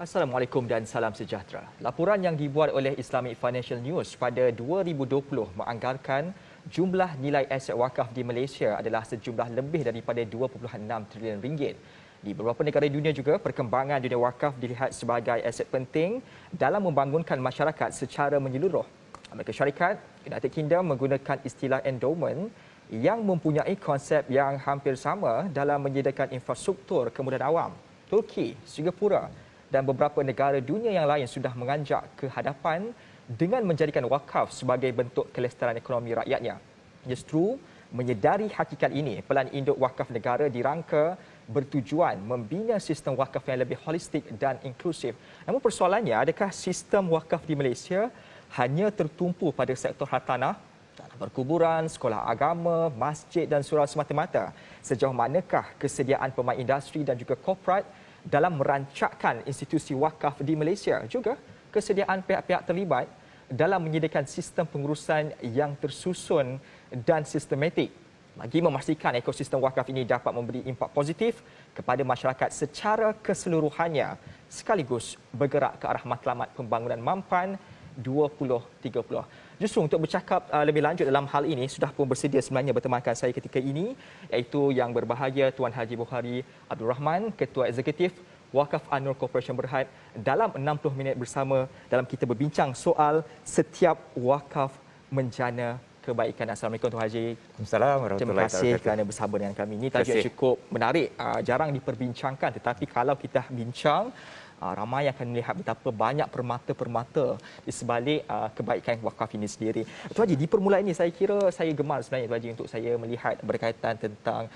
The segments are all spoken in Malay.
Assalamualaikum dan salam sejahtera. Laporan yang dibuat oleh Islamic Financial News pada 2020 menganggarkan jumlah nilai aset wakaf di Malaysia adalah sejumlah lebih daripada 2.6 trilion ringgit. Di beberapa negara dunia juga, perkembangan dunia wakaf dilihat sebagai aset penting dalam membangunkan masyarakat secara menyeluruh. Amerika Syarikat, United Kingdom menggunakan istilah endowment yang mempunyai konsep yang hampir sama dalam menyediakan infrastruktur kemudahan awam. Turki, Singapura dan beberapa negara dunia yang lain sudah menganjak ke hadapan dengan menjadikan wakaf sebagai bentuk kelestarian ekonomi rakyatnya. Justru menyedari hakikat ini, Pelan Induk Wakaf Negara dirangka bertujuan membina sistem wakaf yang lebih holistik dan inklusif. Namun persoalannya, adakah sistem wakaf di Malaysia hanya tertumpu pada sektor hartanah, perkuburan, sekolah agama, masjid dan surau semata-mata? Sejauh manakah kesediaan pemain industri dan juga korporat dalam merancangkan institusi wakaf di Malaysia? Juga kesediaan pihak-pihak terlibat dalam menyediakan sistem pengurusan yang tersusun dan sistematik bagi memastikan ekosistem wakaf ini dapat memberi impak positif kepada masyarakat secara keseluruhannya sekaligus bergerak ke arah matlamat pembangunan mampan 2030. Justru untuk bercakap lebih lanjut dalam hal ini, sudah pun bersedia sebenarnya bertemankan saya ketika ini, iaitu Yang Berbahagia Tuan Haji Bukhari Abdul Rahman, Ketua Eksekutif Wakaf An-Nur Corporation Berhad, dalam 60 minit bersama dalam kita berbincang soal setiap wakaf menjana kebaikan. Assalamualaikum Tuan Haji. Assalamualaikum. Terima kasih kerana bersama dengan kami. Ini tajuk yang cukup menarik, jarang diperbincangkan, tetapi kalau kita bincang, ramai akan melihat betapa banyak permata-permata di sebalik kebaikan wakaf ini sendiri. Tuan Haji, di permulaan ini saya kira saya gemar sebenarnya Tuan Haji untuk saya melihat berkaitan tentang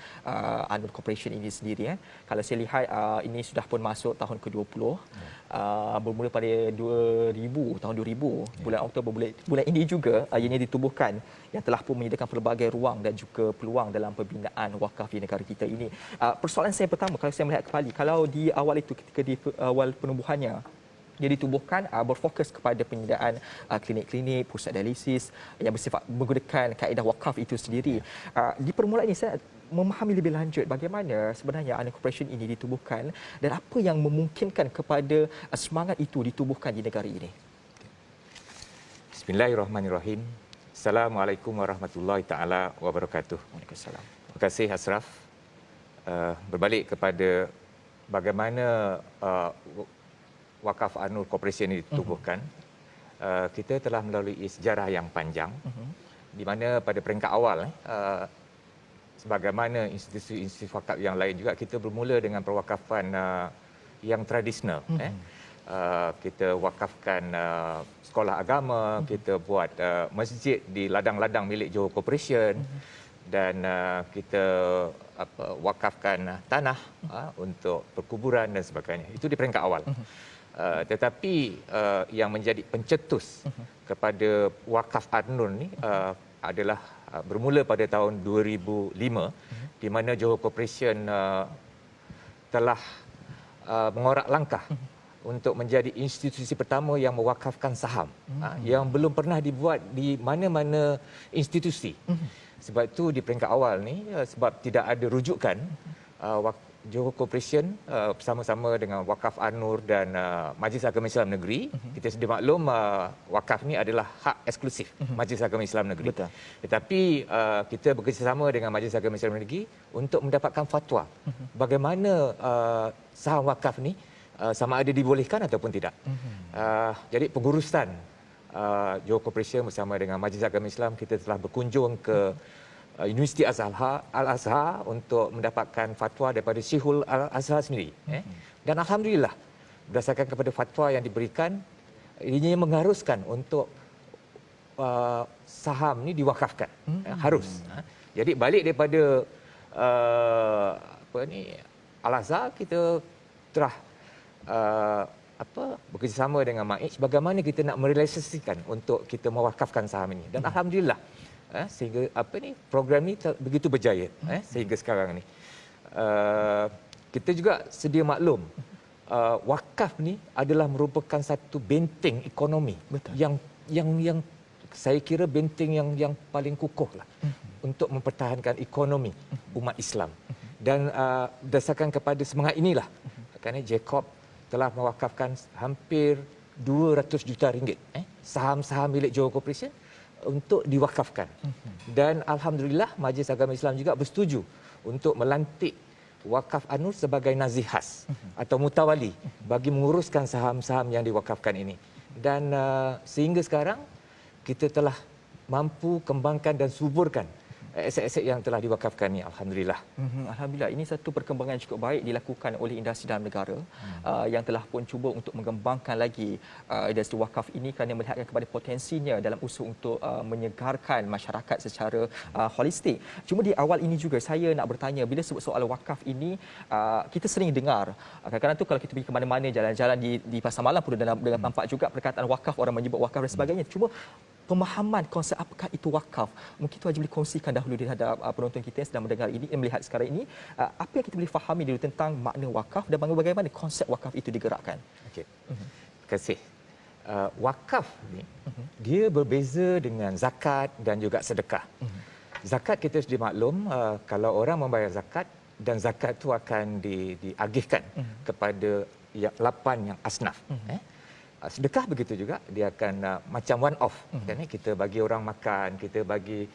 An-Nur Corporation ini sendiri. Kalau saya lihat ini sudah pun masuk tahun ke-20, bermula pada 2000, tahun 2000, bulan Oktober bulan ini juga ianya ditubuhkan, yang telah pun menyediakan pelbagai ruang dan juga peluang dalam pembinaan wakaf di negara kita ini. Persoalan saya pertama, kalau saya melihat kembali, kalau di awal itu ketika di awal penubuhannya dia ditubuhkan berfokus kepada penyediaan klinik-klinik, pusat dialisis yang bersifat menggunakan kaedah wakaf itu sendiri. Di permulaan ini saya memahami lebih lanjut bagaimana sebenarnya An-Nur Corporation ini ditubuhkan dan apa yang memungkinkan kepada semangat itu ditubuhkan di negara ini. Bismillahirrahmanirrahim. Assalamualaikum warahmatullahi taala wabarakatuh. Waalaikumsalam. Terima kasih Asraf. Berbalik kepada bagaimana wakaf An-Nur Corporation ini ditubuhkan, kita telah melalui sejarah yang panjang, di mana pada peringkat awal, sebagaimana institusi-institusi wakaf yang lain juga, kita bermula dengan perwakafan yang tradisional. Kita wakafkan sekolah agama, kita buat masjid di ladang-ladang milik Johor Corporation, dan kita wakafkan tanah untuk perkuburan dan sebagainya. Itu di peringkat awal. Tetapi yang menjadi pencetus kepada wakaf An-Nur ni adalah bermula pada tahun 2005, di mana Johor Corporation telah mengorak langkah untuk menjadi institusi pertama yang mewakafkan saham, yang belum pernah dibuat di mana-mana institusi. Sebab itu di peringkat awal ni, sebab tidak ada rujukan, Johor Corporation bersama-sama dengan Wakaf An-Nur dan Majlis Agama Islam Negeri, kita sedia maklum wakaf ni adalah hak eksklusif Majlis Agama Islam Negeri. Betul. Tetapi kita bekerjasama dengan Majlis Agama Islam Negeri untuk mendapatkan fatwa bagaimana saham wakaf ni sama ada dibolehkan ataupun tidak. Jadi pengurusan Johor Corporation bersama dengan Majlis Agama Islam, kita telah berkunjung ke Universiti Al-Azhar untuk mendapatkan fatwa daripada Syekhul Al-Azhar sendiri. Dan Alhamdulillah, berdasarkan kepada fatwa yang diberikan, ini mengharuskan untuk saham ni diwakafkan. Harus. Jadi balik daripada Al-Azhar, kita telah bekerjasama dengan MAIJ bagaimana kita nak merealisasikan untuk kita mewakafkan saham ini. Dan Alhamdulillah, sehingga program ni begitu berjaya sehingga sekarang ni. Kita juga sedia maklum, wakaf ni adalah merupakan satu benteng ekonomi. Betul. yang saya kira benteng yang paling kukuh lah untuk mempertahankan ekonomi umat Islam. Dan berdasarkan kepada semangat inilah, kerana Jacob telah mewakafkan hampir 200 juta ringgit saham-saham milik Johor Corporation untuk diwakafkan. Dan alhamdulillah Majlis Agama Islam juga bersetuju untuk melantik Wakaf An-Nur sebagai nazihas atau mutawali bagi menguruskan saham-saham yang diwakafkan ini. Dan sehingga sekarang kita telah mampu kembangkan dan suburkan aset-aset yang telah diwakafkan ni, alhamdulillah. Alhamdulillah, ini satu perkembangan yang cukup baik dilakukan oleh industri dalam negara yang telah pun cuba untuk mengembangkan lagi industri wakaf ini kerana melihatkan kepada potensinya dalam usaha untuk menyegarkan masyarakat secara holistik. Cuma di awal ini juga saya nak bertanya, bila sebut soal wakaf ini, kita sering dengar kadang-kadang tu kalau kita pergi ke mana-mana, jalan-jalan di pasar malam pun dengan nampak juga perkataan wakaf, orang menyebut wakaf dan sebagainya. Cuma pemahaman konsep apakah itu wakaf, mungkin Tuan Haji boleh kongsikan dahulu di hadap penonton kita yang sedang mendengar ini, melihat sekarang ini, apa yang kita boleh fahami dulu tentang makna wakaf dan bagaimana konsep wakaf itu digerakkan. Okey. Terima kasih. Wakaf ni dia berbeza dengan zakat dan juga sedekah. Zakat kita sudah maklum, kalau orang membayar zakat dan zakat itu akan diagihkan kepada 8 yang asnaf. Sedekah begitu juga, dia akan macam one off. Kan, kita bagi orang makan, kita bagi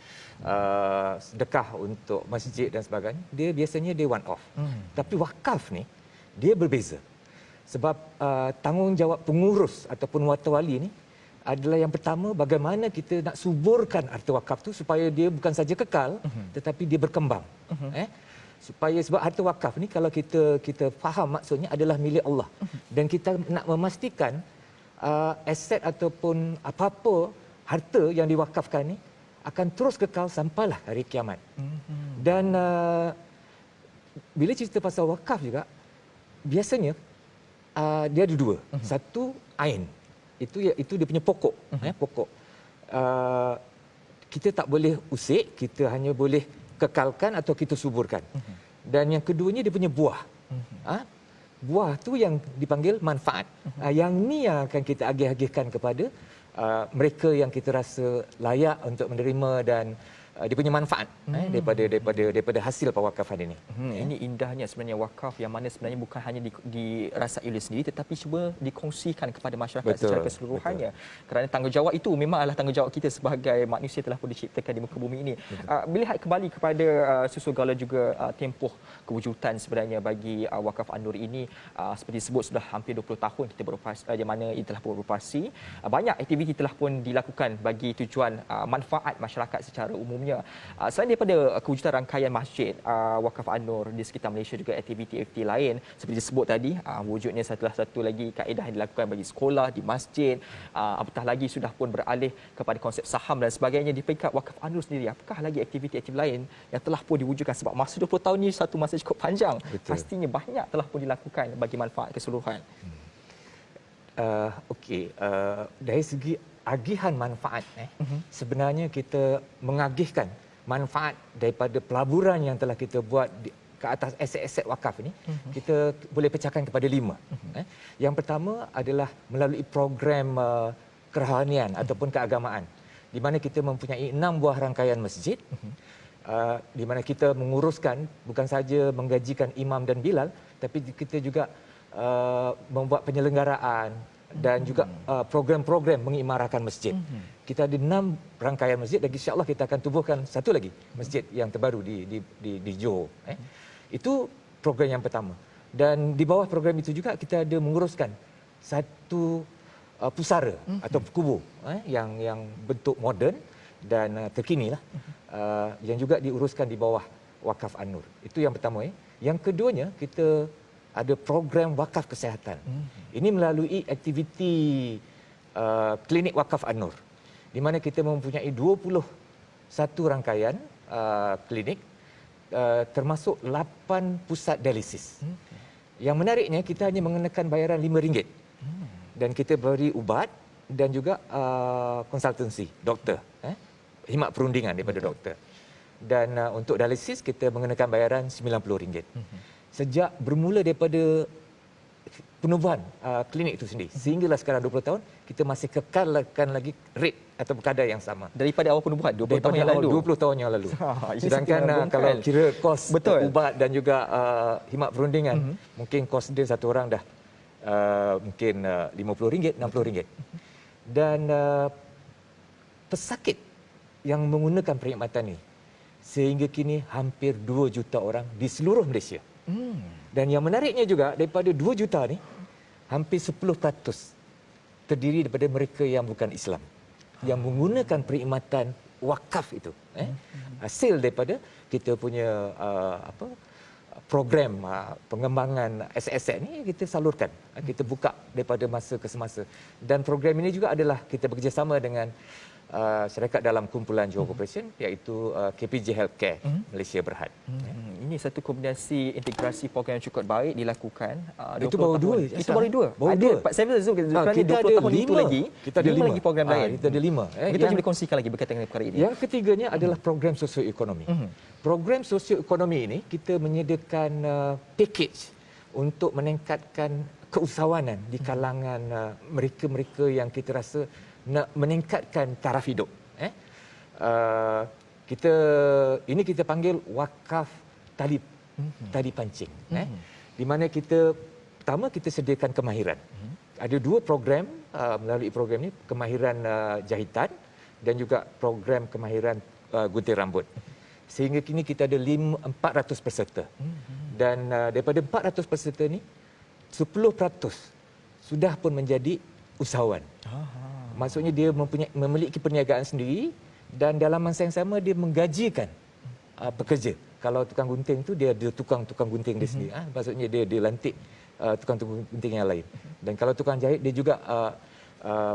sedekah untuk masjid dan sebagainya, dia biasanya dia one off. Tapi wakaf ni dia berbeza. Sebab tanggungjawab pengurus ataupun watawali ni adalah yang pertama, bagaimana kita nak suburkan harta wakaf tu supaya dia bukan saja kekal tetapi dia berkembang. Sebab harta wakaf ni kalau kita faham maksudnya adalah milik Allah. Dan kita nak memastikan aset ataupun apa-apa harta yang diwakafkan ni akan terus kekal sampailah hari kiamat. Dan bila cerita pasal wakaf juga, biasanya dia ada dua. Satu, ain. Itu dia punya pokok. Pokok. Kita tak boleh usik, kita hanya boleh kekalkan atau kita suburkan. Dan yang keduanya dia punya buah. Buah tu yang dipanggil manfaat. Yang ni yang akan kita agih-agihkan kepada mereka yang kita rasa layak untuk menerima dan dia punya manfaat daripada hasil pewakafan ini. Ini indahnya sebenarnya wakaf yang mana sebenarnya bukan hanya dirasai oleh sendiri tetapi cuba dikongsikan kepada masyarakat secara keseluruhannya. Kerana tanggungjawab itu memang adalah tanggungjawab kita sebagai manusia telah pun diciptakan di muka bumi ini. Melihat kembali kepada susul gala juga tempoh kewujudan sebenarnya bagi Wakaf An-Nur ini, seperti disebut sudah hampir 20 tahun kita beroperasi, di mana ia telah beroperasi. Banyak aktiviti telah pun dilakukan bagi tujuan manfaat masyarakat secara umumnya. Selain daripada kewujudan rangkaian masjid Wakaf An-Nur di sekitar Malaysia, juga aktiviti-aktiviti lain seperti disebut tadi, wujudnya satu lagi kaedah yang dilakukan bagi sekolah, di masjid, apatah lagi sudah pun beralih kepada konsep saham dan sebagainya di peringkat Wakaf An-Nur sendiri. Apakah lagi aktiviti-aktiviti lain yang telah pun diwujudkan, sebab masa 20 tahun ini satu masa cukup panjang. Betul. Pastinya banyak telah pun dilakukan bagi manfaat keseluruhan. Dari segi agihan manfaat, sebenarnya kita mengagihkan manfaat daripada pelaburan yang telah kita buat ke atas aset-aset wakaf ini, kita boleh pecahkan kepada 5. Yang pertama adalah melalui program kerohanian ataupun keagamaan, di mana kita mempunyai 6 buah rangkaian masjid, di mana kita menguruskan bukan saja menggajikan imam dan bilal, tapi kita juga membuat penyelenggaraan dan juga program-program mengimarakan masjid. Kita ada 6 rangkaian masjid dan insya-Allah kita akan tubuhkan satu lagi masjid yang terbaru di Johor. Itu program yang pertama. Dan di bawah program itu juga kita ada menguruskan satu pusara atau kubur yang bentuk moden dan terkini lah, yang juga diuruskan di bawah Wakaf An-Nur. Itu yang pertama. Yang keduanya, kita ada program wakaf kesihatan. Ini melalui aktiviti klinik Wakaf An-Nur, di mana kita mempunyai 21 rangkaian klinik, termasuk 8 pusat dialisis. Yang menariknya, kita hanya mengenakan bayaran RM5 dan kita beri ubat dan juga konsultansi doktor, khidmat perundingan daripada doktor. Dan untuk dialisis kita mengenakan bayaran RM90. Sejak bermula daripada penubuhan klinik itu sendiri sehinggalah sekarang 20 tahun, kita masih kekalkan lagi rate atau kadar yang sama daripada awal penubuhan 20 tahun yang lalu. 20 tahun yang lalu. Sedangkan kalau kira kos ubat dan juga khidmat perundingan, mungkin kos dia satu orang dah mungkin RM50, RM60. Dan pesakit yang menggunakan perkhidmatan ini sehingga kini hampir 2 juta orang di seluruh Malaysia. Dan yang menariknya juga, daripada 2 juta ni, hampir 10% terdiri daripada mereka yang bukan Islam, yang menggunakan perkhidmatan wakaf itu. Hasil daripada kita punya program pengembangan aset-aset ni kita salurkan, kita buka daripada masa ke semasa. Dan program ini juga adalah kita bekerjasama dengan syarikat dalam kumpulan Johor Corporation, iaitu KPJ Healthcare Malaysia Berhad. Ini satu kombinasi integrasi program yang cukup baik dilakukan. Itu 20 baru tahun. dua. Itu baru dua. Baru Ada dua. Pak saya rasa Kita 20 ada tahun itu 5 lagi. Kita ada 5 lagi program lain. Kita ada 5. Kita boleh kongsikan lagi berkaitan dengan perkara ini. Yang ketiganya adalah program sosioekonomi. Program sosioekonomi ini kita menyediakan package untuk meningkatkan keusahawanan di kalangan mereka-mereka yang kita rasa nak meningkatkan taraf hidup. Kita panggil wakaf tali pancing. Di mana pertama kita sediakan kemahiran. Ada 2 program melalui program ini, kemahiran jahitan dan juga program kemahiran gunting rambut. Sehingga kini kita ada 400 peserta. Dan daripada 400 peserta ni 10% sudah pun menjadi usahawan. Maksudnya dia memiliki perniagaan sendiri dan dalam masa yang sama dia menggajikan pekerja. Kalau tukang gunting tu dia ada tukang gunting dia sendiri. Maksudnya dia lantik tukang gunting yang lain. Dan kalau tukang jahit dia juga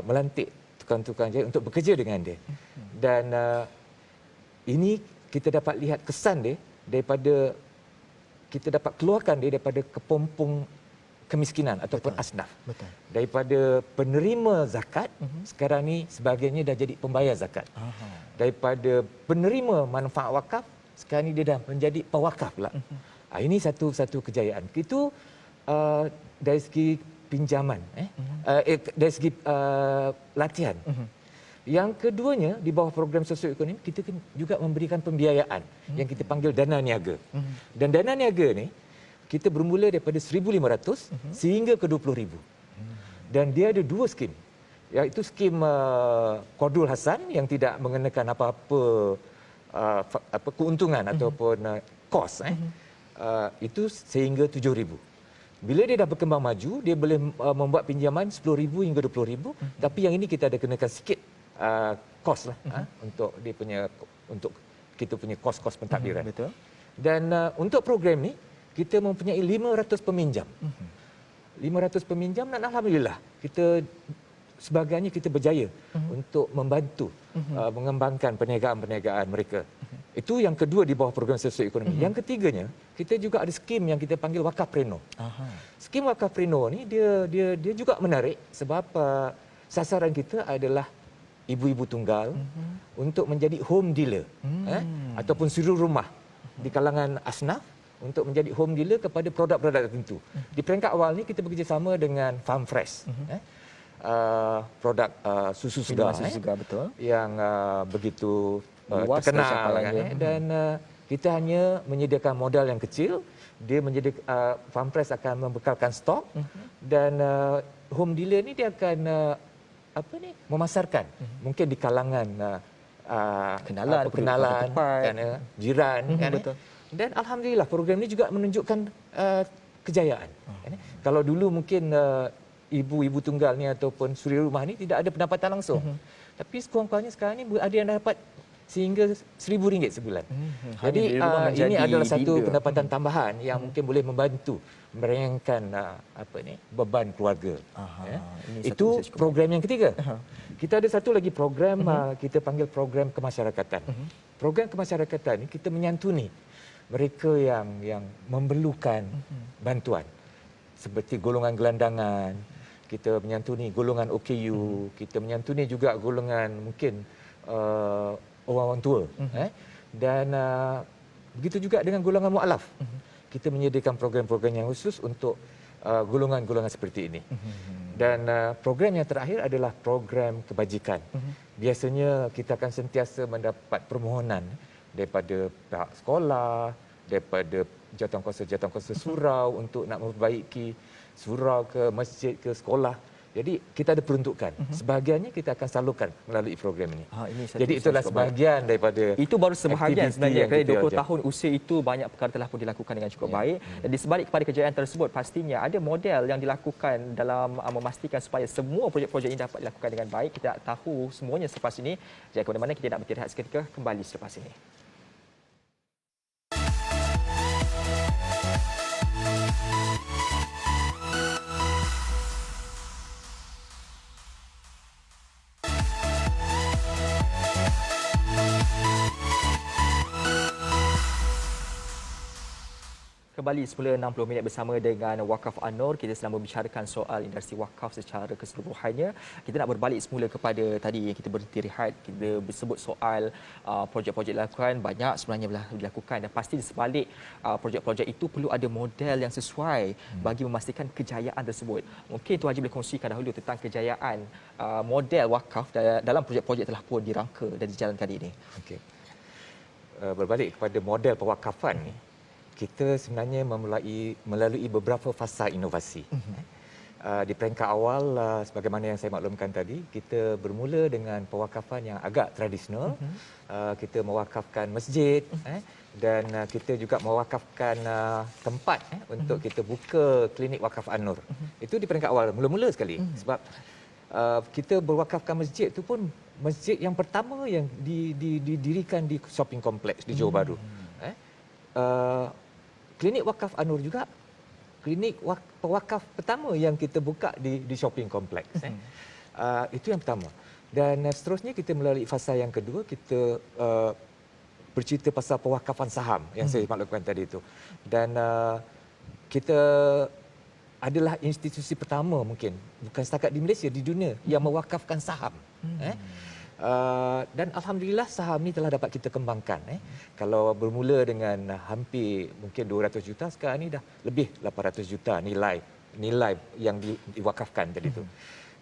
melantik tukang jahit untuk bekerja dengan dia. Dan ini kita dapat lihat kesan dia daripada kita dapat keluarkan dia daripada kepompong kemiskinan ataupun asnaf. Betul. Daripada penerima zakat, sekarang ni sebahagiannya dah jadi pembayar zakat. Daripada penerima manfaat wakaf, sekarang ni dia dah menjadi pewakaf pula. Ini satu kejayaan. Itu dari segi pinjaman, dari segi latihan. Yang keduanya, di bawah program sosioekonomi, kita juga memberikan pembiayaan yang kita panggil dana niaga. Dan dana niaga ni kita bermula daripada 1,500 sehingga ke 20,000. Dan dia ada 2 skim. Iaitu skim Qardul Hasan yang tidak mengenakan apa-apa keuntungan ataupun kos. Itu sehingga 7,000. Bila dia dah berkembang maju, dia boleh membuat pinjaman 10,000 hingga 20,000. Tapi yang ini kita ada kenakan sikit kos lah untuk dia punya, untuk kita punya kos-kos pentadbiran. Betul. Dan untuk program ni kita mempunyai 500 peminjam. 500 peminjam dan alhamdulillah kita sebahagiannya kita berjaya untuk membantu mengembangkan perniagaan-perniagaan mereka. Itu yang kedua di bawah program sosioekonomi. Yang ketiganya, kita juga ada skim yang kita panggil Wakafpreneur. Skim Wakafpreneur ni dia juga menarik sebab sasaran kita adalah ibu-ibu tunggal untuk menjadi home dealer ataupun suri rumah di kalangan asnaf untuk menjadi home dealer kepada produk-produk tertentu. Di peringkat awal ni kita bekerjasama dengan Farm Fresh. Produk susu segar, betul. Yang begitu Luas terkenal dan kita hanya menyediakan modal yang kecil. Dia menyediakan Farm Fresh akan membekalkan stok dan home dealer ni dia akan memasarkan mungkin di kalangan kenalan jiran kan. Betul. Dan alhamdulillah program ini juga menunjukkan kejayaan. Kalau dulu mungkin ibu-ibu tunggal ni ataupun suri rumah ni tidak ada pendapatan langsung. Tapi sekurang-kurangnya sekarang ni ada yang dapat sehingga RM1,000 sebulan. Jadi ini adalah satu pendapatan tambahan yang mungkin boleh membantu meringankan beban keluarga. Itu program yang ketiga. Kita ada satu lagi program kita panggil program kemasyarakatan. Program kemasyarakatan ini kita menyantuni mereka yang memerlukan bantuan seperti golongan gelandangan, kita menyantuni golongan OKU, kita menyantuni juga golongan mungkin orang tua. Dan begitu juga dengan golongan mualaf. Kita menyediakan program-program yang khusus untuk golongan-golongan seperti ini. Dan program yang terakhir adalah program kebajikan. Biasanya kita akan sentiasa mendapat permohonan daripada pihak sekolah, daripada jawatan kuasa surau untuk nak memperbaiki surau ke masjid ke sekolah. Jadi kita ada peruntukan. Sebahagiannya kita akan salurkan melalui program ini. Ini Jadi itulah sebahagian daripada itu baru sebahagian sebenarnya. Kerana 20 ajar. tahun usia itu banyak perkara telah pun dilakukan dengan cukup baik. Dan di sebalik kepada kejayaan tersebut, pastinya ada model yang dilakukan dalam memastikan supaya semua projek-projek ini dapat dilakukan dengan baik. Kita tahu semuanya selepas ini. Jangan ke mana-mana, kita nak beristirahat seketika, kembali selepas ini. Kembali 10.60 minit bersama dengan Wakaf An-Nur. Kita sedang membicarakan soal industri wakaf secara keseluruhannya. Kita nak berbalik semula kepada tadi yang kita berhenti rehat. Kita bersebut soal projek-projek dilakukan. Banyak sebenarnya dilakukan dan pasti di sebalik projek-projek itu perlu ada model yang sesuai bagi memastikan kejayaan tersebut. Mungkin Tuan Haji boleh kongsikan dahulu tentang kejayaan model wakaf dalam projek-projek telah pun dirangka dan dijalankan ini. Okey. Berbalik kepada model pewakafan ni, kita sebenarnya melalui beberapa fasa inovasi. Di peringkat awal, sebagaimana yang saya maklumkan tadi, kita bermula dengan pewakafan yang agak tradisional. Kita mewakafkan masjid dan kita juga mewakafkan tempat untuk kita buka klinik wakaf An-Nur. Itu di peringkat awal, mula-mula sekali. Sebab kita berwakafkan masjid itu pun masjid yang pertama yang didirikan di shopping kompleks di Johor Bahru. Klinik wakaf An-Nur juga klinik wakaf pertama yang kita buka di shopping kompleks. Itu yang pertama. Dan seterusnya kita melalui fasa yang kedua, kita bercerita pasal pewakafan saham yang saya maklumkan tadi itu. Dan kita adalah institusi pertama mungkin, bukan setakat di Malaysia, di dunia yang mewakafkan saham. Dan alhamdulillah saham ni telah dapat kita kembangkan. Kalau bermula dengan hampir mungkin 200 juta, sekarang ni dah lebih 800 juta nilai yang diwakafkan tadi itu.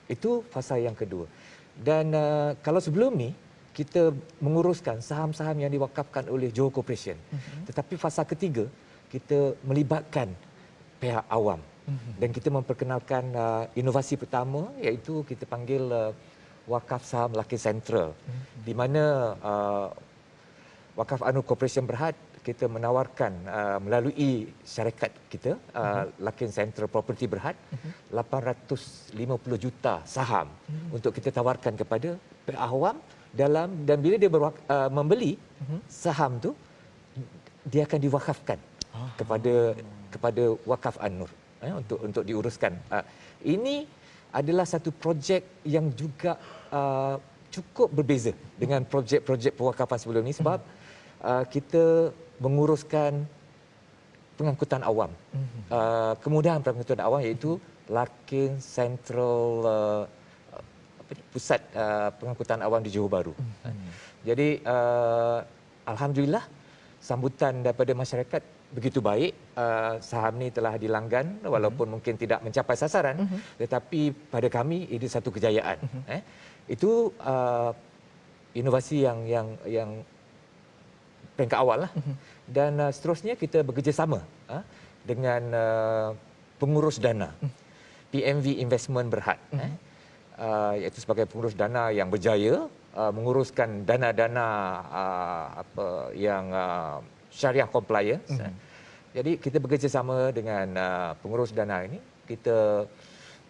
Itu fasa yang kedua. Dan kalau sebelum ni kita menguruskan saham-saham yang diwakafkan oleh Johor Corporation. Tetapi fasa ketiga kita melibatkan pihak awam dan kita memperkenalkan inovasi pertama, iaitu kita panggil Wakaf Saham Lakin Sentral, di mana Wakaf An-Nur Corporation Berhad kita menawarkan melalui syarikat kita Lakin Sentral Property Berhad 850 juta saham untuk kita tawarkan kepada pihak awam dan bila dia membeli saham tu, dia akan diwakafkan kepada Wakaf An-Nur untuk diuruskan. Ini adalah satu projek yang juga cukup berbeza dengan projek-projek pewakafan sebelum ini, sebab kita menguruskan pengangkutan awam. Kemudahan pengangkutan awam, iaitu Lakin Sentral Pusat Pengangkutan Awam di Johor Bahru. Jadi alhamdulillah sambutan daripada masyarakat begitu baik. Saham ni telah dilanggan walaupun mungkin tidak mencapai sasaran, tetapi pada kami ini satu kejayaan. Itu inovasi yang peringkat awal lah. Dan seterusnya kita bekerjasama dengan pengurus dana PMV Investment Berhad, iaitu sebagai pengurus dana yang berjaya menguruskan dana-dana yang syariah compliance. Jadi kita bekerjasama dengan pengurus dana ini, kita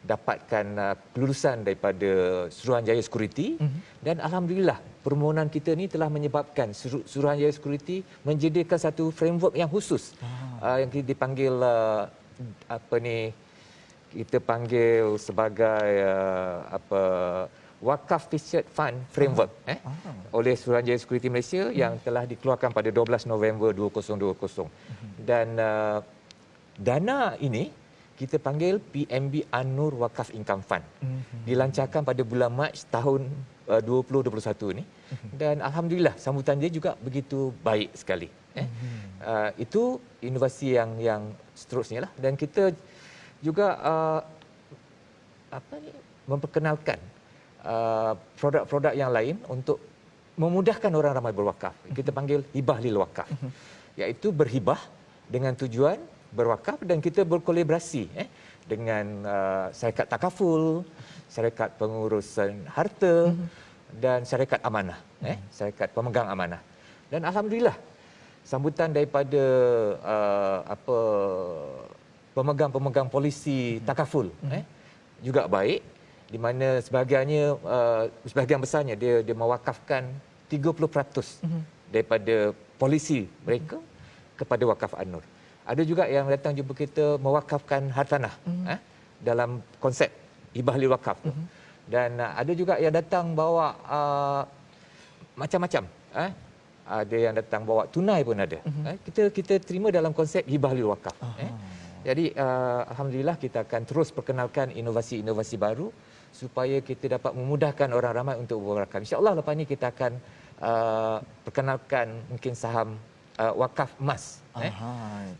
dapatkan kelulusan daripada Suruhanjaya Security dan alhamdulillah permohonan kita ni telah menyebabkan Suruhanjaya Security menjadikan satu framework yang khusus yang dipanggil kita panggil sebagai Wakaf Featured Fund Framework oleh Suruhanjaya Security Malaysia yang telah dikeluarkan pada 12 November 2020. Dan dana ini kita panggil PMB An-Nur Wakaf Income Fund. Dilancarkan pada bulan Mac tahun 2021 ini dan alhamdulillah sambutan dia juga begitu baik sekali. Itu inovasi yang seterusnya lah, dan kita juga memperkenalkan produk-produk yang lain untuk memudahkan orang ramai berwakaf. Kita panggil hibah lil wakaf, iaitu berhibah dengan tujuan berwakaf, dan kita berkolaborasi dengan syarikat takaful, syarikat pengurusan harta dan syarikat amanah, syarikat pemegang amanah. Dan alhamdulillah sambutan daripada pemegang-pemegang polisi takaful juga baik, di mana sebahagian besarnya dia mewakafkan 30% daripada polisi mereka kepada wakaf An-Nur. Ada juga yang datang jumpa kita mewakafkan hartanah dalam konsep hibah lil wakaf tu. Dan ada juga yang datang bawa macam-macam. Ada yang datang bawa tunai pun ada. Kita terima dalam konsep hibah lil wakaf. Jadi alhamdulillah kita akan terus perkenalkan inovasi-inovasi baru supaya kita dapat memudahkan orang ramai untuk berwakaf. InsyaAllah lepas ni kita akan perkenalkan mungkin saham wakaf emas.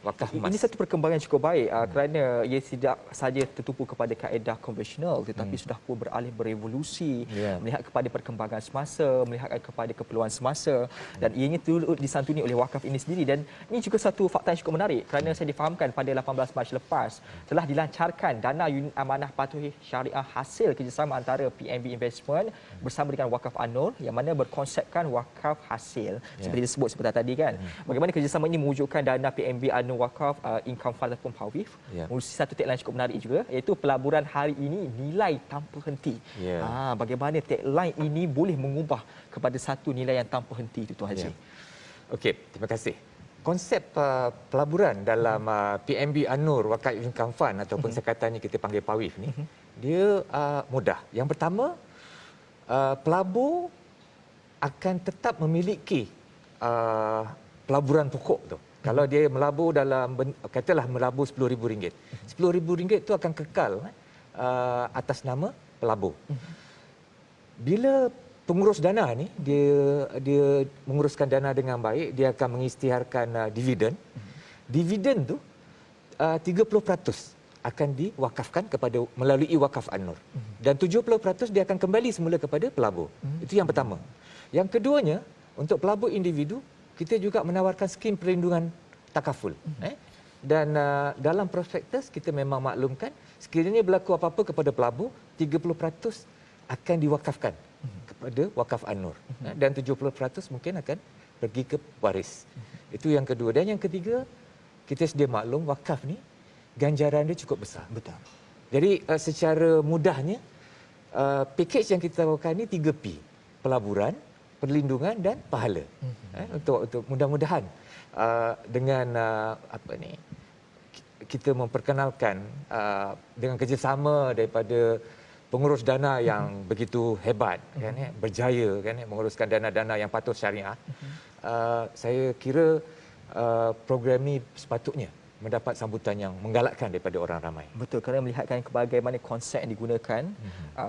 Wakaf emas. Ini satu perkembangan cukup baik kerana ia tidak saja tertumpu kepada kaedah konvensional tetapi sudah pun beralih berevolusi, melihat kepada perkembangan semasa, melihat kepada keperluan semasa, dan ianya turut disantuni oleh wakaf ini sendiri. Dan ini juga satu fakta yang cukup menarik kerana saya difahamkan pada 18 Mac lepas telah dilancarkan dana unit amanah patuhi syariah hasil kerjasama antara PNB Investment bersama dengan Wakaf An-Nur yang mana berkonsepkan wakaf hasil seperti disebut sebentar tadi kan. Bagaimana kerjasama ini mewujudkan dana PNB An-Nur Wakaf Income Fund ataupun PAWIF. Mengurusi satu tagline cukup menarik juga iaitu pelaburan hari ini nilai tanpa henti. Bagaimana tagline ini boleh mengubah kepada satu nilai yang tanpa henti itu Tuan Haji. Okey, terima kasih. Konsep pelaburan dalam PNB An-Nur Wakaf Income Fund ataupun singkatannya kita panggil PAWIF ni, dia mudah. Yang pertama, pelabur akan tetap memiliki pelaburan pokok tu. Kalau dia melabur katalah melabur RM10,000. RM10,000 tu akan kekal atas nama pelabur. Bila pengurus dana ni dia menguruskan dana dengan baik, dia akan mengisytiharkan dividen. Dividen tu 30% akan diwakafkan kepada melalui wakaf An-Nur. Dan 70% dia akan kembali semula kepada pelabur. Itu yang pertama. Yang keduanya, untuk pelabur individu kita juga menawarkan skim perlindungan takaful. Dan dalam prospektus kita memang maklumkan sekiranya berlaku apa-apa kepada pelabur, 30% akan diwakafkan kepada wakaf An-Nur. Dan 70% mungkin akan pergi ke waris. Itu yang kedua. Dan yang ketiga, kita sedia maklum wakaf ni ganjaran dia cukup besar. Betul. Jadi secara mudahnya package yang kita tawarkan ni 3P. Pelaburan, perlindungan dan pahala. Untuk mudah-mudahan dengan kita memperkenalkan dengan kerjasama daripada pengurus dana yang begitu hebat kan, berjaya kan, menguruskan dana-dana yang patuh syariah. Saya kira program ni sepatutnya mendapat sambutan yang menggalakkan daripada orang ramai. Betul, kerana melihatkan bagaimana konsep yang digunakan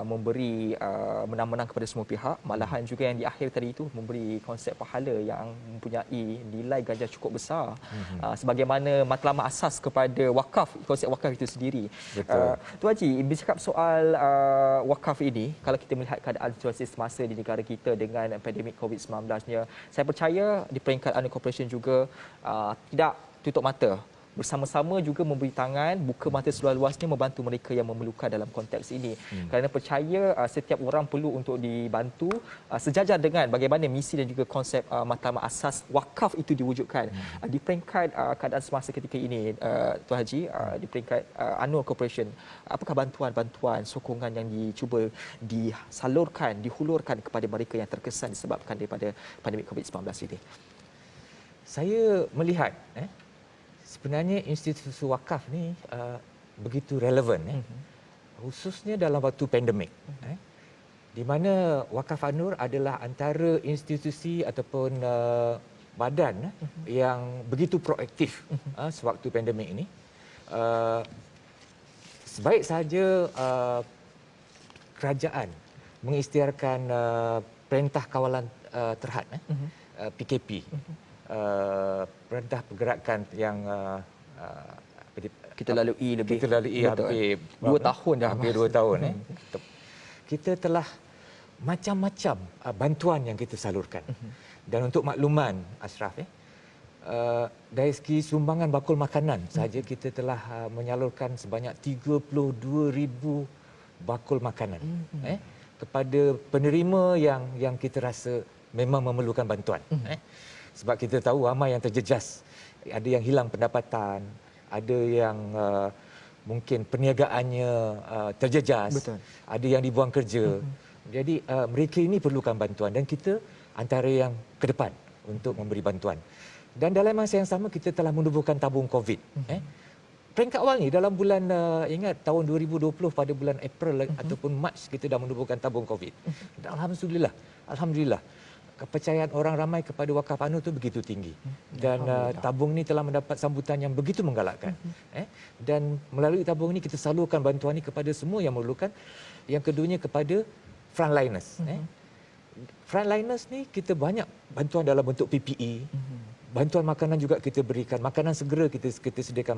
memberi menang-menang kepada semua pihak, malahan juga yang di akhir tadi itu memberi konsep pahala yang mempunyai nilai ganjar cukup besar. Sebagaimana matlamat asas kepada wakaf, konsep wakaf itu sendiri. Tuan Haji, bercakap soal wakaf ini, kalau kita melihat keadaan situasi semasa di negara kita dengan pandemik COVID-19-nya, saya percaya di peringkat An-Nur Corporation juga tidak tutup mata, bersama-sama juga memberi tangan, buka mata seluas-luasnya membantu mereka yang memerlukan dalam konteks ini. Kerana percaya setiap orang perlu untuk dibantu sejajar dengan bagaimana misi dan juga konsep matlamat asas wakaf itu diwujudkan. Di peringkat keadaan semasa ketika ini, Tuan Haji, di peringkat An-Nur Corporation, apakah bantuan-bantuan, sokongan yang dicuba disalurkan, dihulurkan kepada mereka yang terkesan disebabkan daripada pandemik COVID-19 ini? Saya melihat sebenarnya institusi wakaf ni begitu relevan, khususnya dalam waktu pandemik, di mana Wakaf An-Nur adalah antara institusi ataupun badan yang begitu proaktif sewaktu pandemik ini. Sebaik saja kerajaan mengisytiharkan Perintah Kawalan Terhad, PKP, perintah pergerakan yang kita lalui hampir 2 tahun dah. Hampir 2 tahun. Kita telah macam-macam bantuan yang kita salurkan. Dan untuk makluman Ashraf, dari segi sumbangan bakul makanan saja kita telah menyalurkan sebanyak 32,000 bakul makanan kepada penerima yang kita rasa memang memerlukan bantuan. Sebab kita tahu ramai yang terjejas, ada yang hilang pendapatan, ada yang mungkin perniagaannya terjejas, Betul. ada yang dibuang kerja. Jadi mereka ini perlukan bantuan dan kita antara yang ke depan untuk memberi bantuan. Dan dalam masa yang sama kita telah menubuhkan tabung COVID. Peringkat awal ni dalam bulan ingat tahun 2020 pada bulan April ataupun Mac kita dah menubuhkan tabung COVID. Dan alhamdulillah kepercayaan orang ramai kepada wakaf ANUR itu begitu tinggi. Dan tabung ni telah mendapat sambutan yang begitu menggalakkan. Dan melalui tabung ni kita salurkan bantuan ni kepada semua yang memerlukan. Yang keduanya kepada frontliners. Frontliners ni kita banyak bantuan dalam bentuk PPE. Bantuan makanan juga kita berikan, makanan segera kita sediakan,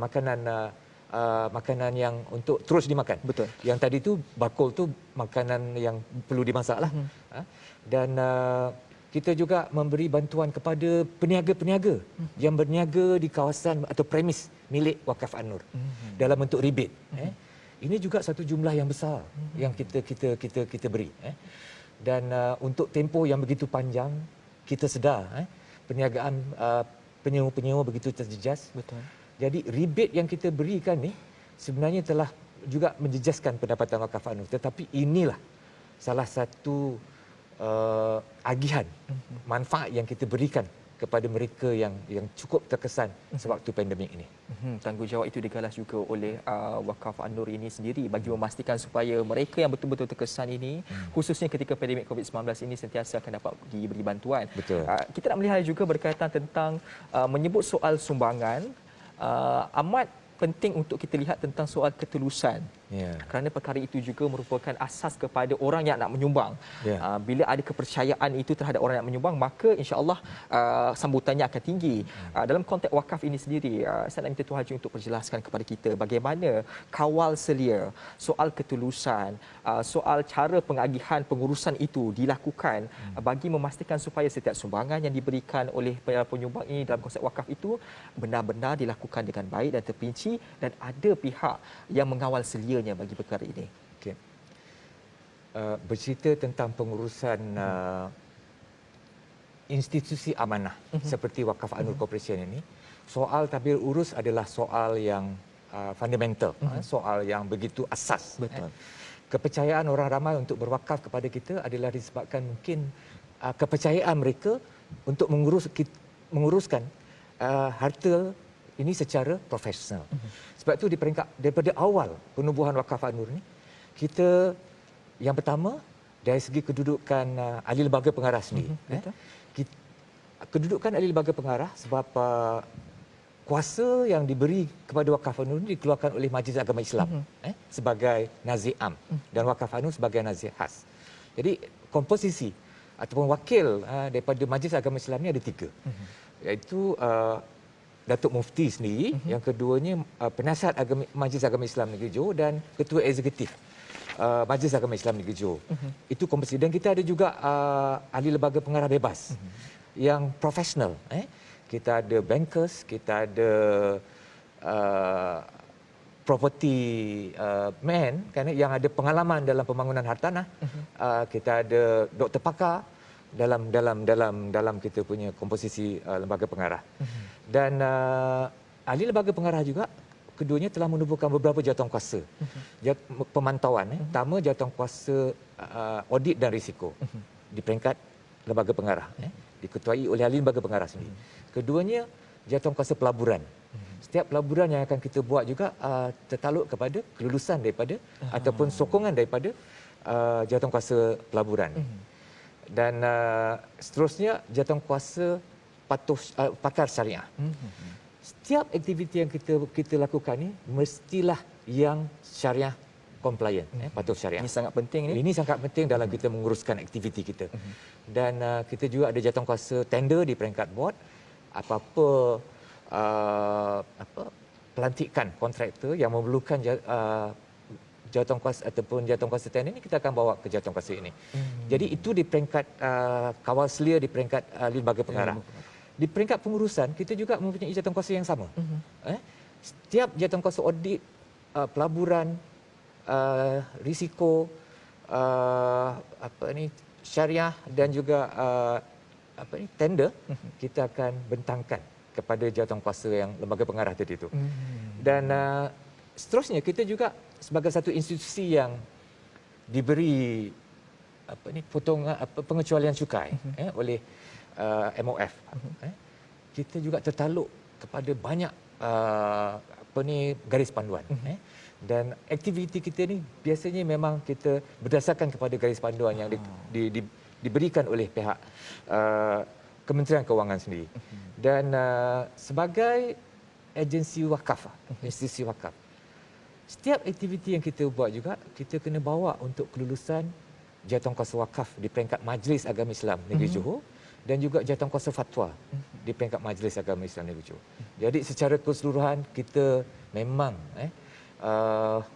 makanan yang untuk terus dimakan. Betul. Yang tadi tu bakul tu makanan yang perlu dimasak lah. Dan kita juga memberi bantuan kepada peniaga-peniaga yang berniaga di kawasan atau premis milik wakaf ANUR dalam bentuk rebate. Ini juga satu jumlah yang besar yang kita beri. Dan untuk tempoh yang begitu panjang, kita sedar perniagaan penyewa-penyewa begitu terjejas. Betul. Jadi rebate yang kita berikan ni sebenarnya telah juga menjejaskan pendapatan wakaf ANUR. Tetapi inilah salah satu agihan manfaat yang kita berikan kepada mereka yang cukup terkesan sewaktu pandemik ini. Tanggungjawab itu digalas juga oleh wakaf ANUR ini sendiri bagi memastikan supaya mereka yang betul-betul terkesan ini, khususnya ketika pandemik COVID-19 ini sentiasa akan dapat diberi bantuan. Betul. Kita nak melihat juga berkaitan tentang menyebut soal sumbangan, amat penting untuk kita lihat tentang soal ketulusan. Kerana perkara itu juga merupakan asas kepada orang yang nak menyumbang. Bila ada kepercayaan itu terhadap orang yang menyumbang, maka insya-Allah sambutannya akan tinggi. Dalam konteks wakaf ini sendiri, saya nak minta Tuan Haji untuk perjelaskan kepada kita bagaimana kawal selia soal ketulusan, soal cara pengagihan pengurusan itu dilakukan bagi memastikan supaya setiap sumbangan yang diberikan oleh penyumbang ini dalam konsep wakaf itu benar-benar dilakukan dengan baik dan terperinci dan ada pihak yang mengawal selia bagi perkara ini. Okay. Bercerita tentang pengurusan institusi amanah seperti Wakaf ANUR Corporation ini, soal tabir urus adalah soal yang fundamental, soal yang begitu asas. Betul. Kepercayaan orang ramai untuk berwakaf kepada kita adalah disebabkan mungkin kepercayaan mereka untuk menguruskan harta ini secara profesional. Sebab itu di peringkat daripada awal penubuhan wakaf ANUR ni, kita yang pertama dari segi kedudukan ahli lembaga pengarah sendiri. Kedudukan ahli lembaga pengarah sebab kuasa yang diberi kepada wakaf ANUR ini dikeluarkan oleh Majlis Agama Islam sebagai nazir am dan wakaf ANUR sebagai nazir khas. Jadi komposisi ataupun wakil daripada Majlis Agama Islam ni ada 3. Iaitu Datuk Mufti sendiri, yang keduanya penasihat Majlis Agama Islam Negeri Johor dan Ketua Eksekutif Majlis Agama Islam Negeri Johor. Itu komposisi. Dan kita ada juga ahli lembaga pengarah bebas yang profesional. Kita ada bankers, kita ada property man kan, yang ada pengalaman dalam pembangunan hartanah. Kita ada doktor pakar dalam kita punya komposisi lembaga pengarah. Dan ahli lembaga pengarah juga keduanya telah menubuhkan beberapa jawatan kuasa pemantauan. Pertama jawatan kuasa audit dan risiko di peringkat lembaga pengarah, diketuai oleh ahli lembaga pengarah sendiri. Keduanya jawatan kuasa pelaburan. Setiap pelaburan yang akan kita buat juga tertaluk kepada kelulusan daripada ataupun sokongan daripada jawatan kuasa pelaburan. Dan seterusnya jawatan kuasa pakar syariah. Setiap aktiviti yang kita lakukan ni mestilah yang syariah compliant, patuh syariah. Ini sangat penting ni. Ini sangat penting dalam kita menguruskan aktiviti kita. Dan kita juga ada jawatan kuasa tender di peringkat board. Apa-apa pelantikan kontraktor yang memerlukan jawatan kuasa ataupun jawatan kuasa tender ini, kita akan bawa ke jawatan kuasa ini. Jadi itu di peringkat kawal selia di peringkat lembaga pengarah. di peringkat pengurusan kita juga mempunyai jawatankuasa yang sama. Setiap jawatankuasa audit, pelaburan, risiko, syariah dan juga tender, kita akan bentangkan kepada jawatankuasa yang lembaga pengarah tadi itu. Dan seterusnya kita juga sebagai satu institusi yang diberi pengecualian cukai oleh MOF, kita juga tertaluk kepada banyak garis panduan. Dan aktiviti kita ni biasanya memang kita berdasarkan kepada garis panduan yang diberikan oleh pihak Kementerian Kewangan sendiri. Dan sebagai agensi wakaf, institusi wakaf, setiap aktiviti yang kita buat juga kita kena bawa untuk kelulusan jawatankuasa wakaf di peringkat Majlis Agama Islam Negeri Johor dan juga jawatankuasa fatwa di peringkat Majlis Agama Islam Negeri Johor. Jadi secara keseluruhan kita memang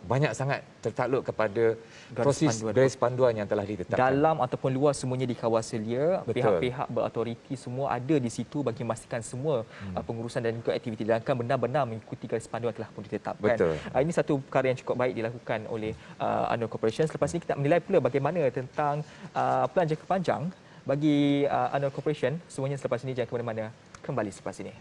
banyak sangat tertakluk kepada proses garis panduan yang telah ditetapkan. Dalam ataupun luar semuanya dikawal selia, pihak-pihak berautoriti semua ada di situ bagi memastikan semua pengurusan dan juga aktiviti dilakukan benar-benar mengikuti garis panduan telah pun ditetapkan. Ini satu perkara yang cukup baik dilakukan oleh ANOR Corporation. Selepas ini kita menilai pula bagaimana tentang pelan jangka panjang bagi ANOR Corporation. Semuanya selepas ini, jangan ke mana-mana, kembali selepas ini.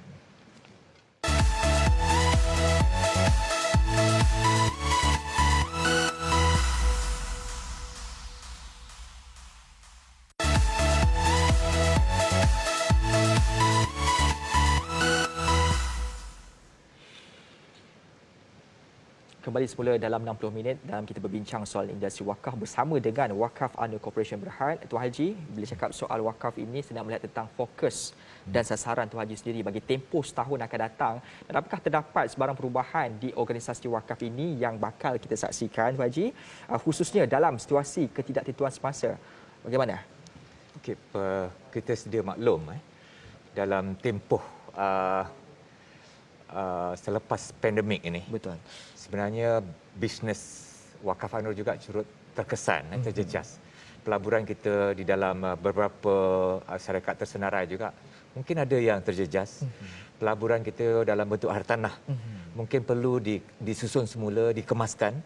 Kembali semula dalam 60 minit dalam kita berbincang soal industri wakaf bersama dengan Wakaf ANOR Corporation Berhad. Tuan Haji, bila cakap soal wakaf ini, saya nak melihat tentang fokus dan sasaran Tuan Haji sendiri bagi tempoh setahun akan datang. Dan apakah terdapat sebarang perubahan di organisasi wakaf ini yang bakal kita saksikan, Tuan Haji, khususnya dalam situasi ketidaktentuan semasa? Bagaimana? Okey, kita sedia maklum dalam tempoh selepas pandemik ini. Betul. Sebenarnya bisnes wakaf ANOR juga turut terkesan, terjejas. Pelaburan kita di dalam beberapa syarikat tersenarai juga mungkin ada yang terjejas. Pelaburan kita dalam bentuk hartanah mungkin perlu disusun semula, dikemaskan.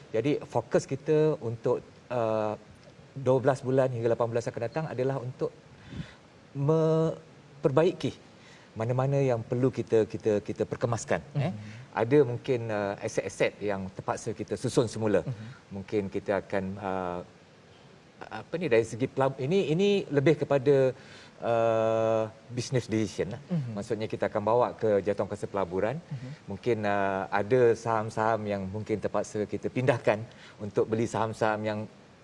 Jadi fokus kita untuk 12 bulan hingga 18 akan datang adalah untuk memperbaiki mana-mana yang perlu kita perkemaskan. Ada mungkin aset-aset yang terpaksa kita susun semula. Mungkin kita akan dari segi ini lebih kepada business decision. Maksudnya kita akan bawa ke jawatankuasa pelaburan. Mungkin ada saham-saham yang mungkin terpaksa kita pindahkan untuk beli saham-saham yang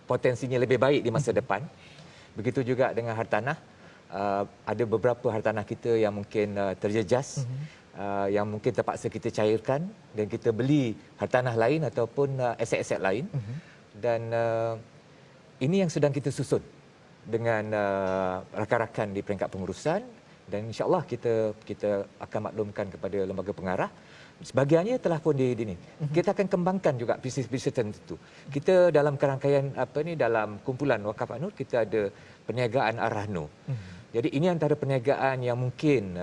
potensinya lebih baik di masa depan. Begitu juga dengan hartanah. Ada beberapa hartanah kita yang mungkin terjejas, yang mungkin terpaksa kita cairkan dan kita beli hartanah lain ataupun aset-aset lain. Dan ini yang sedang kita susun dengan rakan-rakan di peringkat pengurusan, dan insya-Allah kita akan maklumkan kepada lembaga pengarah. Sebahagiannya telah pun kita akan kembangkan juga bisnes-bisnes tertentu. Kita dalam kerangkaian dalam kumpulan Wakaf ANOR kita ada perniagaan Ar-Rahnu. Jadi ini antara perniagaan yang mungkin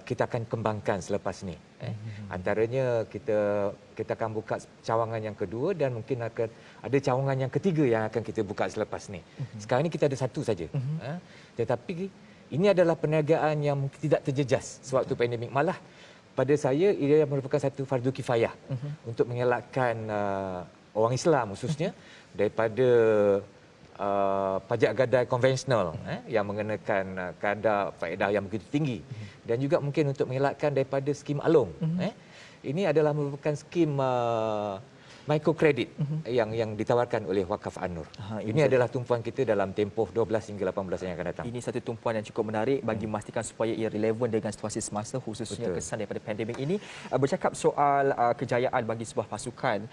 kita akan kembangkan selepas ni. Antaranya kita akan buka cawangan yang kedua dan mungkin akan ada cawangan yang ketiga yang akan kita buka selepas ni. Sekarang ni kita ada satu saja. Tetapi ini adalah perniagaan yang tidak terjejas sewaktu pandemik. Malah pada saya ia merupakan satu fardu kifayah untuk mengelakkan orang Islam khususnya daripada pajak gadai konvensional yang mengenakan kadar faedah yang begitu tinggi, dan juga mungkin untuk mengelakkan daripada skim alung. Ini adalah merupakan skim microcredit yang ditawarkan oleh Wakaf ANOR. Ini adalah tumpuan kita dalam tempoh 12 hingga 18 yang akan datang. Ini satu tumpuan yang cukup menarik bagi memastikan supaya ia relevan dengan situasi semasa, khususnya kesan daripada pandemik ini. Bercakap soal kejayaan bagi sebuah pasukan,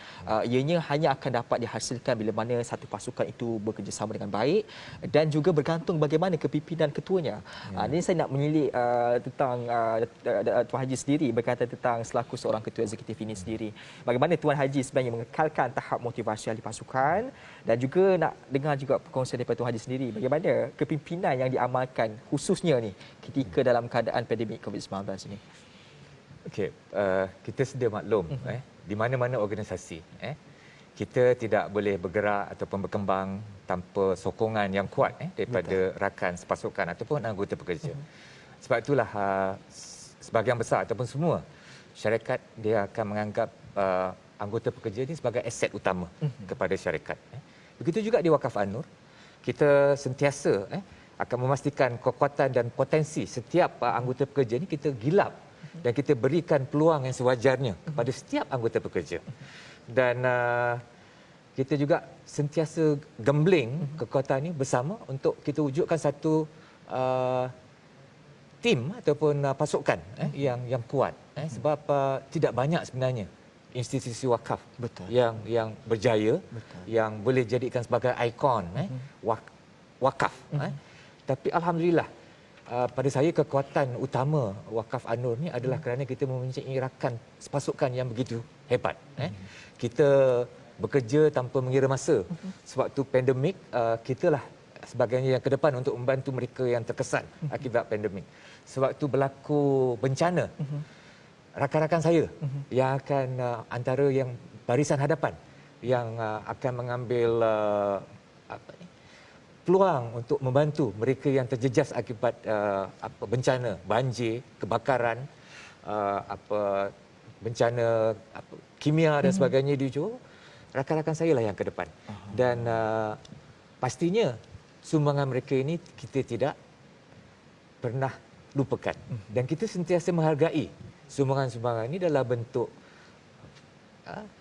ianya hanya akan dapat dihasilkan bila mana satu pasukan itu bekerjasama dengan baik dan juga bergantung bagaimana kepimpinan ketuanya. Ini saya nak menilik tentang Tuan Haji sendiri berkaitan tentang selaku seorang ketua eksekutif ini sendiri. Bagaimana Tuan Haji sebenarnya mengekalkan tahap motivasi ahli pasukan dan juga nak dengar juga perkongsian daripada Tuan Haji sendiri bagaimana kepimpinan yang diamalkan khususnya ni ketika dalam keadaan pandemik COVID-19 ini. Okey, kita sedia maklum di mana-mana organisasi kita tidak boleh bergerak ataupun berkembang tanpa sokongan yang kuat daripada rakan sepasukan ataupun anggota pekerja. Sebab itulah sebahagian besar ataupun semua syarikat dia akan menganggap anggota pekerja ini sebagai aset utama kepada syarikat. Begitu juga di Wakaf An-Nur, kita sentiasa akan memastikan kekuatan dan potensi setiap anggota pekerja ini kita gilap dan kita berikan peluang yang sewajarnya kepada setiap anggota pekerja. Dan kita juga sentiasa gambling kekuatan ini bersama untuk kita wujudkan satu tim ataupun pasukan yang kuat. Sebab tidak banyak sebenarnya institusi wakaf yang berjaya, yang boleh jadikan sebagai ikon wakaf. Tapi alhamdulillah, pada saya kekuatan utama Wakaf An-Nur ni adalah kerana kita mempunyai rakan pasukan yang begitu hebat. Kita bekerja tanpa mengira masa. Sewaktu pandemik, kitalah sebagainya yang ke depan untuk membantu mereka yang terkesan akibat pandemik. Sewaktu berlaku bencana, rakan-rakan saya yang akan antara yang barisan hadapan yang akan mengambil peluang untuk membantu mereka yang terjejas akibat bencana, banjir, kebakaran, bencana kimia dan sebagainya di Johor, rakan-rakan saya lah yang ke depan. Dan pastinya sumbangan mereka ini kita tidak pernah lupakan. Dan kita sentiasa menghargai sumbangan-sumbangan ini dalam bentuk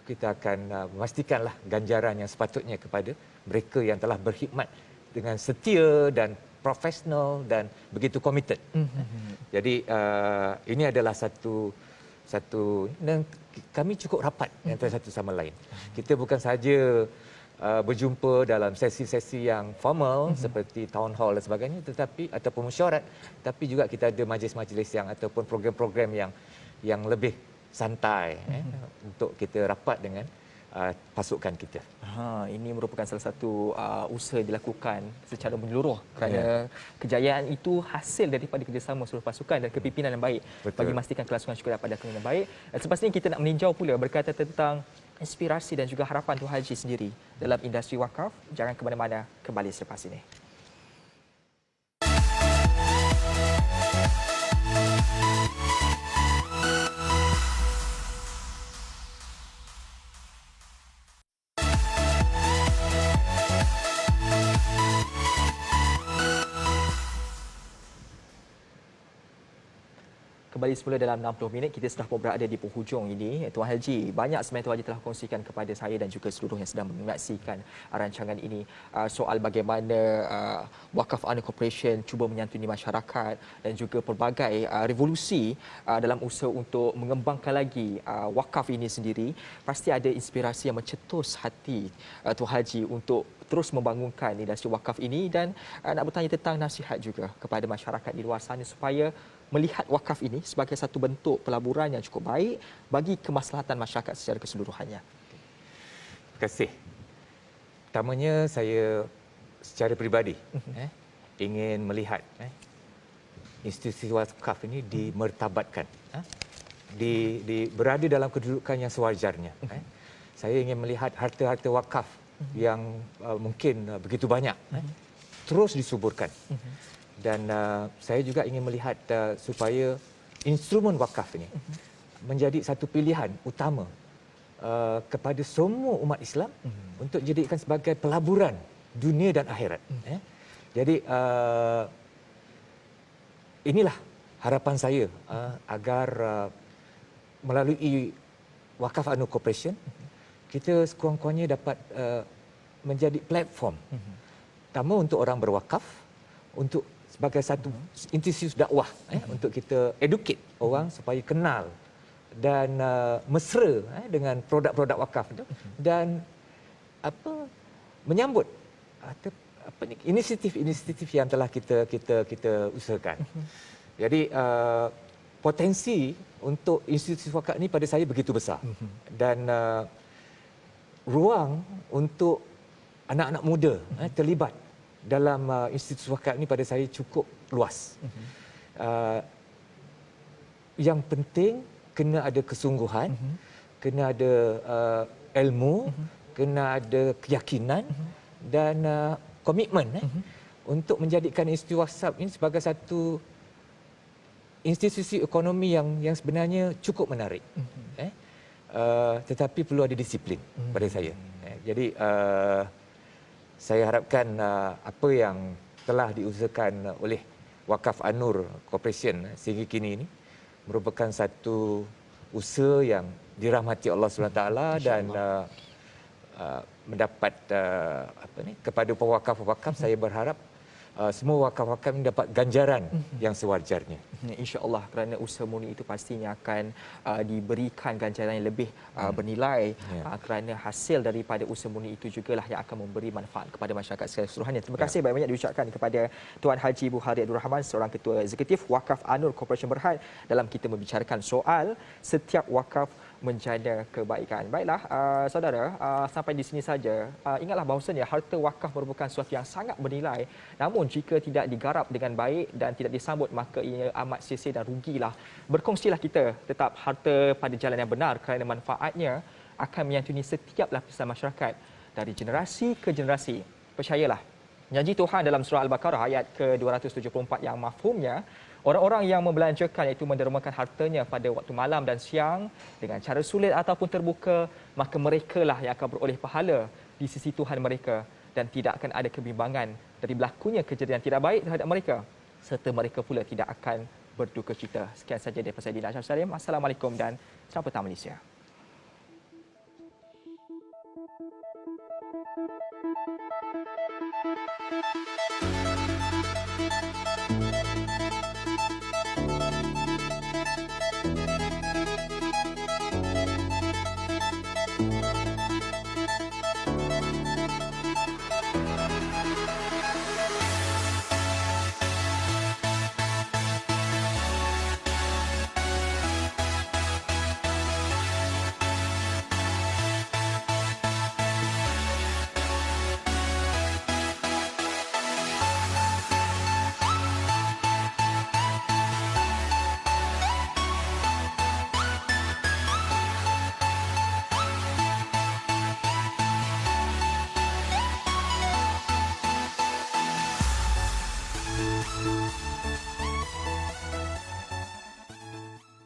kita akan memastikanlah ganjaran yang sepatutnya kepada mereka yang telah berkhidmat dengan setia dan profesional dan begitu committed. Jadi ini adalah satu dan kami cukup rapat antara satu sama lain. Kita bukan sahaja berjumpa dalam sesi-sesi yang formal seperti town hall dan sebagainya, tetapi ataupun mesyuarat, tapi juga kita ada majlis-majlis yang ataupun program-program yang lebih santai untuk kita rapat dengan pasukan kita. Ini merupakan salah satu usaha yang dilakukan secara menyeluruh kerana kejayaan itu hasil daripada kerjasama seluruh pasukan dan kepimpinan yang baik. Betul. Bagi memastikan kelangsungan syukur dapat datang dengan baik. Dan selepas ini kita nak meninjau pula berkaitan tentang inspirasi dan juga harapan Tuan Haji sendiri dalam industri wakaf. Jangan ke mana-mana, kembali selepas ini. Kembali semula dalam 60 minit, kita sudah berada di penghujung ini. Tuan Haji, banyak sebenarnya Tuan Haji telah kongsikan kepada saya dan juga seluruh yang sedang menyaksikan rancangan ini soal bagaimana Wakaf An-Nur Corporation cuba menyantuni masyarakat dan juga pelbagai revolusi dalam usaha untuk mengembangkan lagi wakaf ini sendiri. Pasti ada inspirasi yang mencetus hati Tuan Haji untuk terus membangunkan industri wakaf ini dan nak bertanya tentang nasihat juga kepada masyarakat di luar sana supaya melihat wakaf ini sebagai satu bentuk pelaburan yang cukup baik bagi kemaslahatan masyarakat secara keseluruhannya. Terima kasih. Pertamanya saya secara peribadi ingin melihat institusi wakaf ini dimertabatkan, berada dalam kedudukan yang sewajarnya. Saya ingin melihat harta-harta wakaf yang mungkin begitu banyak terus disuburkan. Dan saya juga ingin melihat supaya instrumen wakaf ini menjadi satu pilihan utama kepada semua umat Islam untuk dijadikan sebagai pelaburan dunia dan akhirat. Jadi inilah harapan saya agar melalui Wakaf An-Nur Corporation kita sekurang-kurangnya dapat menjadi platform pertama untuk orang berwakaf, untuk sebagai satu institusi dakwah untuk kita educate orang supaya kenal dan mesra dengan produk-produk wakaf itu dan menyambut inisiatif yang telah kita usahakan. Jadi potensi untuk institusi wakaf ini pada saya begitu besar dan ruang untuk anak-anak muda terlibat dalam institusi wakaf ini pada saya cukup luas. Yang penting kena ada kesungguhan, kena ada ilmu, kena ada keyakinan dan komitmen untuk menjadikan institusi wakaf ini sebagai satu institusi ekonomi yang sebenarnya cukup menarik. Tetapi perlu ada disiplin pada saya. Jadi saya harapkan apa yang telah diusahakan oleh Wakaf An-Nur Corporation sehingga kini ini merupakan satu usaha yang dirahmati Allah SWT dan mendapat kepada pewakaf-wakaf saya berharap semua wakaf-wakaf ini dapat ganjaran yang sewajarnya. InsyaAllah, kerana usaha murni itu pastinya akan diberikan ganjaran yang lebih bernilai kerana hasil daripada usaha murni itu jugalah yang akan memberi manfaat kepada masyarakat keseluruhannya. Terima kasih banyak-banyak diucapkan kepada Tuan Haji Buhari Abdul Rahman, seorang Ketua Eksekutif Wakaf An-Nur Corporation Berhad, dalam kita membicarakan soal setiap wakaf menjana kebaikan. Baiklah, saudara, sampai di sini saja. Ingatlah bahawasanya harta wakaf merupakan sesuatu yang sangat bernilai. Namun jika tidak digarap dengan baik dan tidak disambut, maka ia amat sia-sia dan rugilah. Berkongsilah kita tetap harta pada jalan yang benar kerana manfaatnya akan menyantuni setiap lapisan masyarakat dari generasi ke generasi. Percayalah, janji Tuhan dalam surah Al-Baqarah ayat ke-274 yang mafhumnya, orang-orang yang membelanjakan iaitu mendermakan hartanya pada waktu malam dan siang dengan cara sulit ataupun terbuka, maka merekalah yang akan beroleh pahala di sisi Tuhan mereka dan tidak akan ada kebimbangan dari berlakunya kejadian tidak baik terhadap mereka, serta mereka pula tidak akan berduka cita. Sekian saja daripada saya, Dina Ashraf Salim. Assalamualaikum dan selamat petang Malaysia.